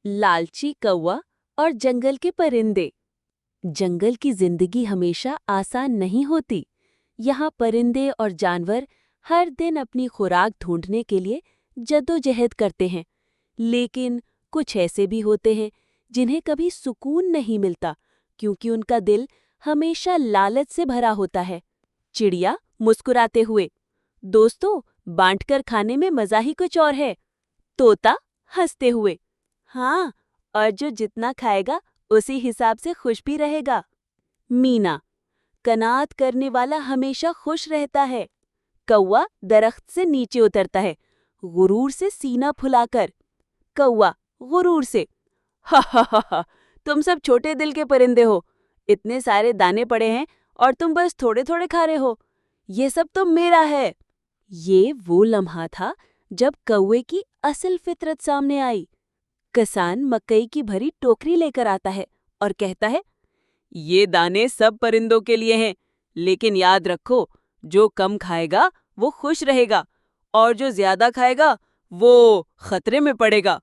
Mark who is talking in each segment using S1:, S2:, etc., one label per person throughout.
S1: लालची कौवा और जंगल के परिंदे। जंगल की जिंदगी हमेशा आसान नहीं होती। यहाँ परिंदे और जानवर हर दिन अपनी खुराक ढूंढने के लिए जद्दोजहद करते हैं। लेकिन कुछ ऐसे भी होते हैं जिन्हें कभी सुकून नहीं मिलता, क्योंकि उनका दिल हमेशा लालच से भरा होता है। चिड़िया मुस्कुराते हुए, दोस्तों, बांटकर खाने में मजा ही कुछ और है। तोता हंसते हुए, हाँ, और जो जितना खाएगा उसी हिसाब से खुश भी रहेगा। मीना, कनात करने वाला हमेशा खुश रहता है। कौवा दरख्त से नीचे उतरता है, गुरूर से सीना फुलाकर। कौवा गुरूर से, हा हा हा हा, तुम सब छोटे दिल के परिंदे हो। इतने सारे दाने पड़े हैं और तुम बस थोड़े थोड़े खा रहे हो। ये सब तो मेरा है। ये वो लम्हा था जब कौवे की असल फितरत सामने आई। किसान मकई की भरी टोकरी लेकर आता है और कहता है, ये दाने सब परिंदों के लिए हैं, लेकिन याद रखो, जो कम खाएगा वो खुश रहेगा और जो ज्यादा खाएगा वो खतरे में पड़ेगा।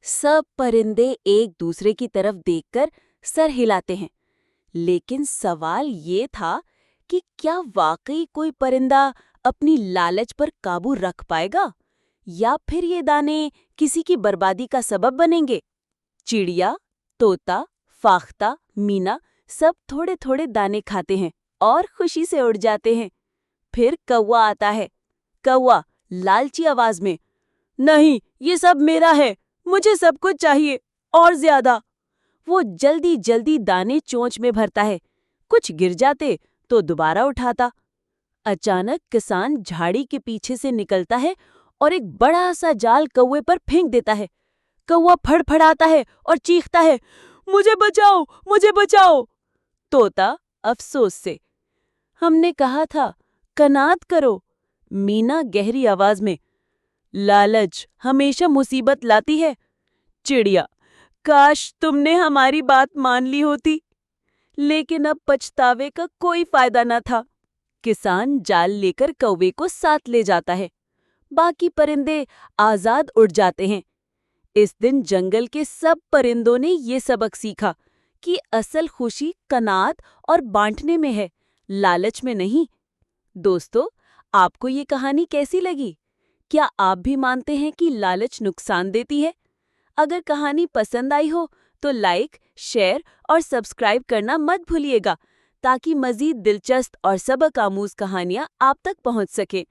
S1: सब परिंदे एक दूसरे की तरफ देखकर सर हिलाते हैं। लेकिन सवाल ये था कि क्या वाकई कोई परिंदा अपनी लालच पर काबू रख पाएगा, या फिर ये दाने किसी की बर्बादी का सबब बनेंगे। चिड़िया, तोता, फाख्ता, मीना सब थोड़े थोड़े दाने खाते हैं और खुशी से उड़ जाते हैं। फिर कौवा आता है। कौवा लालची आवाज में, नहीं, ये सब मेरा है, मुझे सब कुछ चाहिए और ज्यादा। वो जल्दी जल्दी दाने चोंच में भरता है। कुछ गिर जाते तो दोबारा उठाता। अचानक किसान झाड़ी के पीछे से निकलता है और एक बड़ा सा जाल कौवे पर फेंक देता है। कौवा फड़फड़ाता है और चीखता है, मुझे बचाओ, मुझे बचाओ। तोता अफसोस से, हमने कहा था, कनात करो। मीना गहरी आवाज में, लालच हमेशा मुसीबत लाती है। चिड़िया, काश तुमने हमारी बात मान ली होती। लेकिन अब पछतावे का कोई फायदा न था। किसान जाल लेकर कौवे को साथ ले जाता है। बाकी परिंदे आजाद उड़ जाते हैं। इस दिन जंगल के सब परिंदों ने ये सबक सीखा कि असल खुशी कनात और बांटने में है, लालच में नहीं। दोस्तों, आपको ये कहानी कैसी लगी? क्या आप भी मानते हैं कि लालच नुकसान देती है? अगर कहानी पसंद आई हो तो लाइक, शेयर और सब्सक्राइब करना मत भूलिएगा, ताकि मज़ीद दिलचस्प और सबक आमूज कहानियाँ आप तक पहुँच सकें।